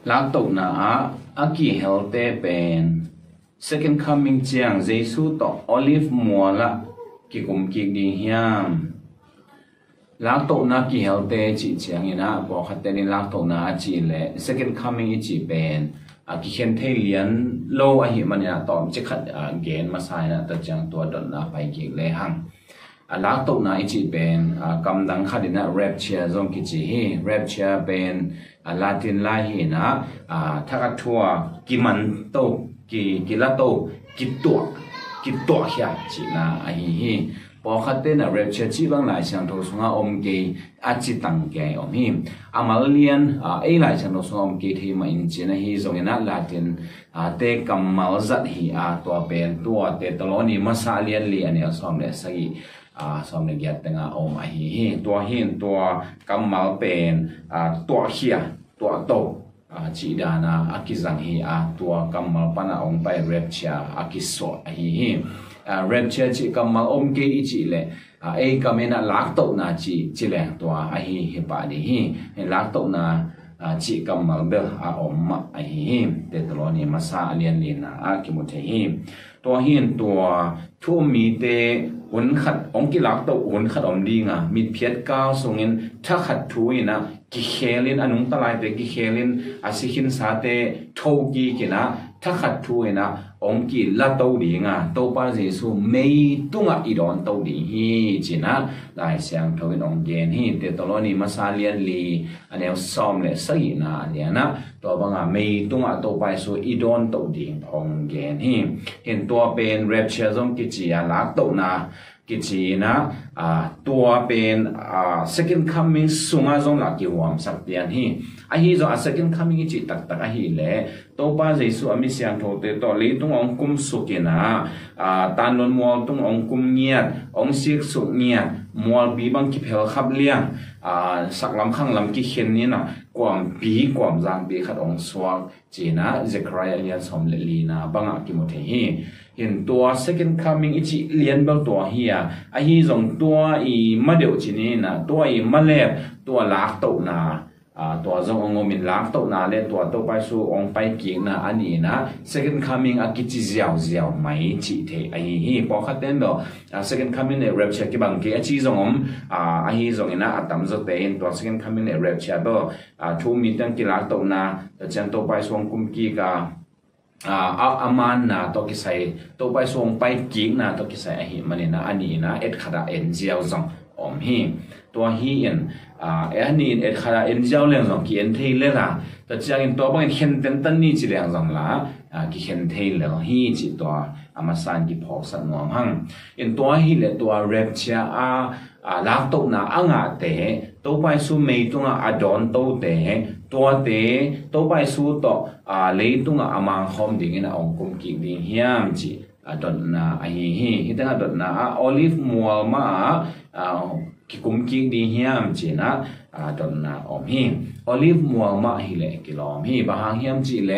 lak to na a ki helte pen second coming chiang Jesu to olive muala ki kum ki ding hiam lak to na ki helte chi chiang ina bo khatte ni lak to na chi le second coming chi pen a ki khen thei lian lo a hi mania tom che khat gen ma sai na ta chang to don na pai ki le hang a lak to na chi pen kam dang khadina rapture zong ki chi hi rapture pen Latin la hi na thaka thua ki man to ki la to ki to hia chi na a hiพอขัดเต้นเร็วเชื่อชีบางหลายช่างทุกส่วนอมเกยอาจิตังเกยอมหิมอามาเลียนหลายช่างทุกส่วนอมเกยที่มาอินจีนะฮีทรงนั้นลาตินเตกัมมาลจัดฮีตัวเป็นตัวเตตลอนีมาซาเลียนเลียนเนี่ยสอมเลสกีสอมเลเกียรติงาอมฮีตัวหินตัวกัมมาลเป็นตัวเขียตัวโตจีดานาอากิจังฮีตัวกัมมาลปนาองไปเร็วเชื่ออากิโซฮีเร็บเชื่อจีกำมาอมเกยจีเลยกำเนิดลักโตนาจีเลยตัวฮีฮิปาดีฮีลักโตนาจีกำมาเบลอมมาฮีเตตโลนีมาซาเลียนลีนากิมุเทฮีตัวหินตัวทุ่มมีเตหุ่นขัดองกิลักโตหุ่นขัดอมดีงมีเพียรก้าวส่งเงินถ้าขัดทุยนะกิเคลินอนุตลายเตกิเคลินอาศิขินสาเตโทกีกินะถ้าขัดทุยนะองกิละโตดีงาโตปาเจสุไม่ตุงอีดอนโตดีฮีจีนะลายเสียงทวินองเกนฮีเตตโลนีมาซาเลียนลีอันนี้ซ้อมเลยสักนาเนี่ยนะตัวบางไม่ตุงโตปาสุอีดอนโตดีองเกนฮีเห็นตัวเป็นเรปเชอร์ซงกิจิยาลักโตนากิจีนะตัวเป็นsecond coming สุงาจงหลักกิวามสักเดียนฮีฮีจงsecond coming กิจิตักฮีเล่ตัวป้าเจสุอามิเสียงโทเตต่อลีตุงองคุมสุกินะตานนมัวตุงองคุมเงียดองซิกสุเงียดมัวบีบังกิเพลขับเลี้ยงสักลำข้างลำกิเข็นนี่นะความปีความจางปีขัดองสวกจีนะเซครายเลียนสมเลลีนะบังกิมุเทฮีเห็นตัว second coming อิจิเลียนเบลตัวเฮียฮีจงตัวมาเดียวจีนี่นะตัวมาเล็บตัวลักโตนาตัวจงองมินลักโตนาเลตัวโตไปสู่องไปกิงนะอันนี้นะ second coming กิจิเจียวไม่จีเทฮีพอขัดเต้นเบลsecond coming ใน rapture กิบังเกอจีจงฮีจงนะตั้มจะเต้นตัว second coming ใน rapture เบลทูมีตั้งกิลักโตนาแต่จันโตไปสู่กุมกีกาอามันนะตัวกิสัยตัวไปส่งไปกิงนะตัวกิสัยฮีมันนะอันนี้นะเอ็ดขดาเอ็นเจียวจังอมฮีตัวฮีเอ็นอันนี้เอ็ดขดาเอ็นเจียวเรื่องจังกิเอ็นเทเลล่ะแต่จะกินตัวบางเห็นเต็มตันนี่จีเรื่องจังละกิเห็นเทเลฮีจีตัวอามาสันกิพอสันงอมหังเอ็นตัวฮีเลตัวเรปเชียลักตกนะอ่างเตะตัวไปสู่ไม่ตรงดอนตัวเตะตัวเตะตัวไปสู่ตัวเลยตรงอามังคอมดิ่งนะองคุมกิงดิ่งเฮียมจีดอนนะฮีฮิตนะดอนนะโอลิฟมัวมากิคุมกิงดิ่งเฮียมจีนะดอนนะอมฮีโอลิฟมัวมาฮิเลกิลอมฮีบางเฮียมจีเล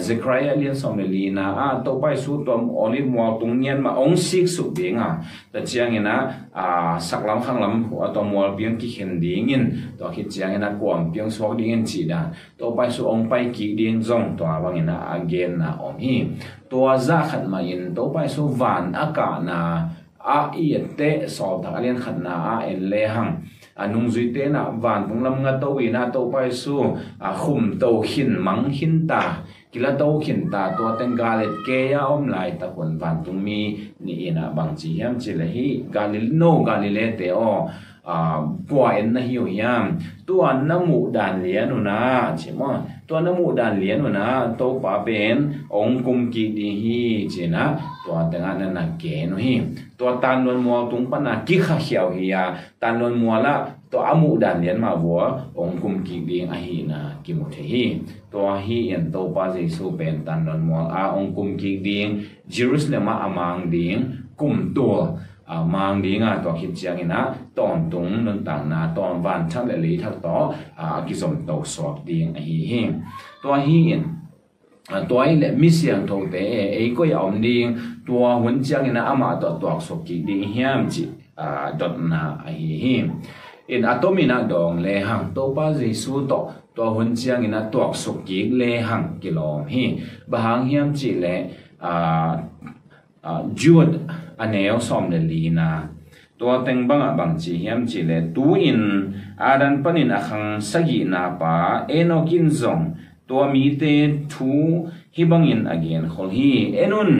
เซครายเลียนสมลีนะตัวไปสู่ตัวโอลิฟมัวตรงเนียนมาองซิกสุดิ่งแต่เจียงนะสักลำข้างลำตัวมัวเปียงกิเห็นดิ่งตัวคิดเจียงนะกวางเปียงสวกดิ่งจีนะตัวไปสู่องไปกิดิ่งจงตัวบางนะอเกนนะอมฮีตัวจะขัดมาอินตัวไปสู่วันอากาศนะอีเตะสอบถักเรียนขัดนะเอ็นเลหังนุ่งจุยเตนะวันตรงลำงาตัววินาตัวไปสู่ขุมตัวหินมังหินตากิลตัวหินตาตัวเต็งกาเลตเกียอมไหลตะคนวันตรงมีนี่นะบางจีเฮียมจีเลฮีกาลิโนกาลิเลเตอป่วยนะหิวยามตัวน้ำมูดานเลียนนะใช่ไหมตัวน้ำมูดานเลียนนะตัวป่าเป็นองคุมกีดีฮีใช่นะตัวแต่งงานนั่นเกณฑ์ฮีตัวตานวนมัวตรงปนักกิข้าเขียวฮียตานวนมัวละตัวอามูดานเลียนมาวัวองคุมกีดีฮีนะกิมุเทฮีตัวฮีเอ็นตัวป่าเจสุเป็นตานวนมัวองคุมกีดีเยรูซาเล็มอามังดีกุมตัวมังดีงาตัวคิดเจียงนะตอนตรงนั่นต่างนะตอนวันทั้งเลยทั้งต่อกิสมตกสอบดีฮีตัวฮีตัวไอ้เละมิเสียงทงเตะก็ยอมดีตัวหุ่นเจียงนะอามาตัวสอบกีดีเฮียมจิดอทนะฮี in atomina dong le hang to pa Jesu to hun chiang ina tuak suk ki le hang kilom hi bahang hiam chi le Jude aneo som le lina to teng banga bang chi hiam chi le tu in adan panin akhang sagi na pa enokin zong to mi te thu hi bangin again khol hi enun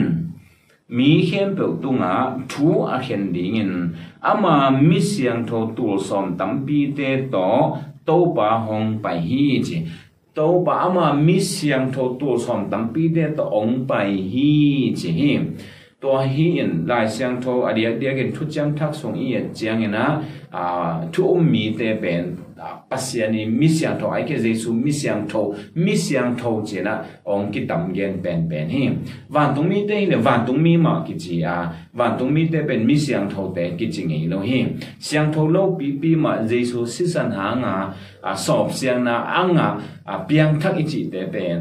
mi khem pe tunga thu a khen dingin ama mi siang tho tul som tampi te to pa hong pai hi chi to pa ama mi siang tho tul som tampi te to ong pai hi chi hi to hi in lai siang tho adia dia gen thu cham thak song i chiang ina thu mi te pen pasiani mi siang tho ai ke Jesu mi siang tho chena ong ki tam gen pen hi van tung mi te ne van tung mi ma ki chi van tung mi te pen mi siang tho te ki chi ngei lo hi siang tho lo pi ma Jesu si san ha nga sop siang na anga piang thak i chi te pen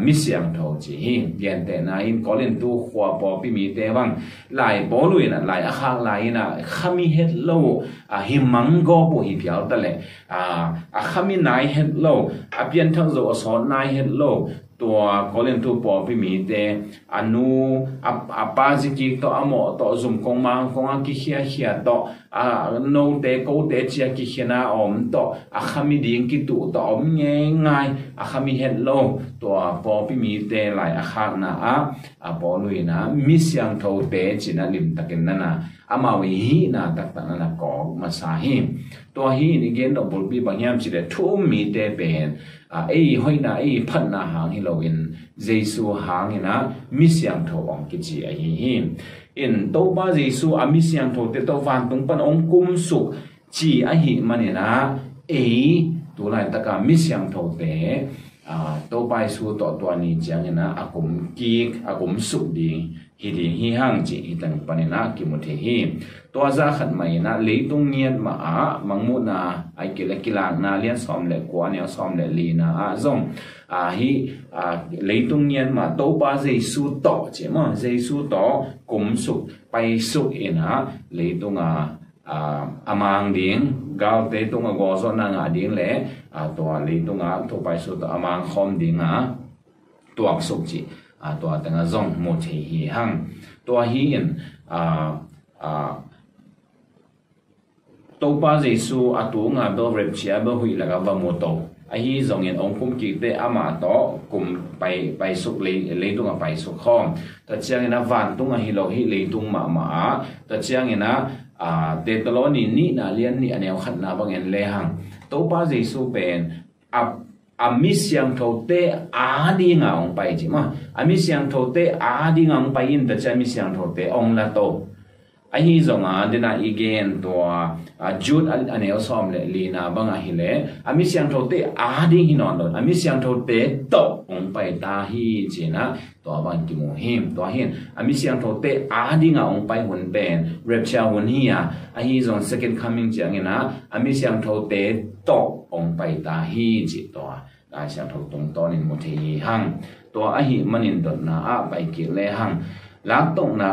mi siang tho chi hi gen te na in kolen tu khwa po pi mi te bang lai bo lui na lai a khang lai na khami het lo hi mang go bo hi piao ta le khami nai het lo pian thak zo so nai het loตัวก็เล่นตัวปอพิมีแต่อนุป้าจิกิตัวอโมตัวซุ่มกงมังกงอักขี้เขียตัวโนเตโกเตจีกิเขียนาอมตัวขามีดิ่งกิตุตัวอมง่ายขามีเฮดโลตัวปอพิมีแต่หลายขานะปอลุยนะมิสยังโทเตจินะลิมตะกันนั่นนะมาวิฮีนะตักตันนะกอมาสาหิตัวฮีนี่เกณฑ์ดอกบุลปีบางยามจิเดทุ่มมีแต่เป็นห้อยนะพันนาหางฮิโลวินเจสูหางนะมิสยังโทองกิจิหิอินโตบ้าเจสูมิสยังโทเตโตฟันตรงปันองกุมสุกจีหิมันนะตัวไหนตะกามิสยังโทเตโตไปสู่ตัวนี้จังนะอากุมกีกอากุมสุกดีฮิดีฮิฮังจีฮิตังปันนะกิมุเทหิตัวซาขัดใหม่นะเลยตรงเงียบมามังมุนาไอกิเลกิลางนาเลียนซ้อมเล็กกว่าเนี่ยซ้อมเล็กลีนะซงฮิเลยตรงเงียบมาโตปาเจสูต่อใช่ไหมเจสูต่อกุมสุกไปสุกเองนะเลยตรงมังดิ่งกาวเตตรงกอซอนนางดิ่งแหละตัวเลยตรงตัวไปสุดมังคอมดิ่งตัวสุกจีตัวแต่งซงหมดที่หังตัวหินตัวป้าเจสูตัวงาเบลเรปเชียเบลหุยแล้วก็ว่าโมโตไอ้ฮีซงเงินองคุมกิเตอามาโตกุมไปสุกเลยตรงไปสุกข้อมแต่เชียงเงินวันตรงฮิโลฮิเลยตรงมาแต่เชียงเงินเตตโลนี่นะเลียนนี่อันเนี้ยขัดนาบางเงินเลยหังตัวป้าเจสูเป็นมิสยังโทเตดีงาองไปจิมามิสยังโทเตดีงาองไปอินแต่จะมิสยังโทเตองละโตไอ้ฮีจงเดน่าอีเกนตัวจูดอันเนี้ยซ้อมเลยลีนาบังฮิเลมิสยังโทเตดีหินอนเลยมิสยังโทเตโตองไปตาฮีจินะตัวบังกิมูฮิมตัวหินมิสยังโทเตดีงาองไปหุ่นเป็นเรปเชียหุ่นฮีไอ้ฮีจง second coming จังเงี้ยนะมิสยังโทเตโตองไปตาฮีจิตัวอาเซียนทงตอนนี้มุทีหังตัวอหิมันินดนาไปกิเลหังลักตงนา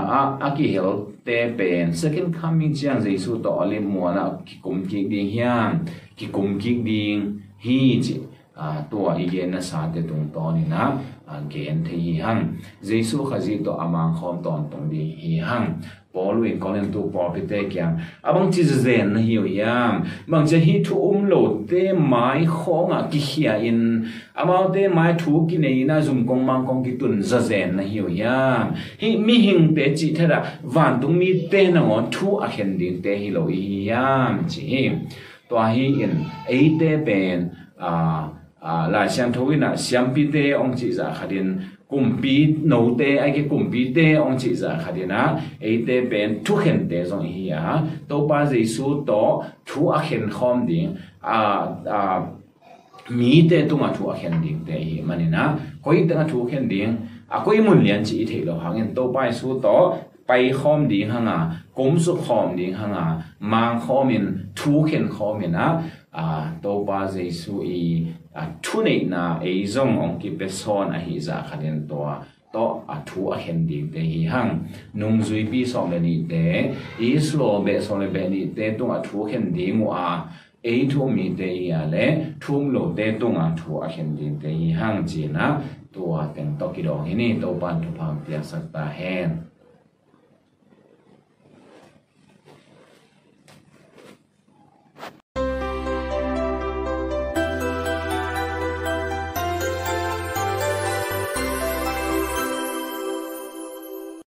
กิเฮลเตเป็น second coming เจียงเจสุตัวอลิมัวนะกิกุมกิดิงยามกิกุมกิดิงฮีจิตัวอีเกนนะสาเตตงตอนนี้นะเกนทีหังเจสุขจิตัวอามังคอมตอนตรงดีฮีหังปอลุยก่อนเล่นตัวปอพิเตกิมบางทีจะเจนนะฮิวยามบางจะฮิทุโหลดเตไม้ของกิเขียอินมาเตไม้ถูกินเองนะจุ่มกงมังกงกิตุนจะเจนนะฮิวยามฮิมีหิงเตจิเท่าวันตรงมีเตนะงอทุอาเข็นดินเตฮิโลยามจีตัวฮิอินเตเป็นหลายเสียงทวินะเสียงปีเตองจิจะขัดินกุมปีโนเตไอ้กุมปีเตองจิจะขัดินะเตเป็นทุกเห็นเตจงฮีตัวป้าเจสูตัวทุกเห็นคอมดิ่งมีเตตุงทุกเห็นดิ่งเตฮีมันนี่นะก็อีตั้งทุกเห็นดิ่งก็อีมุนเลียนจีเทโลหางเงินตัวป้าสูตัวไปคอมดิ่งหางกุมสุขคอมดิ่งหางมังคอมินทุกเห็นคอมินนะตัวป้าเจสูทุนน่ะจงองกิเปซอนหิจาขัดเนตัวทุกเห็นดิ่งเตหิหังนุ่งจุยปีสองเลนี่เตอิสโลเบสองเลเบนี่เตตุงทุกเห็นดิ่ง ทุ่มมีเตียเล่ทุ่มโลเตตุงอ่ะทัวเห็นดินเตียห้างจีนะตัวแต่งตอกิดองนี่ตัวปันทุพามเตียสักตาแหน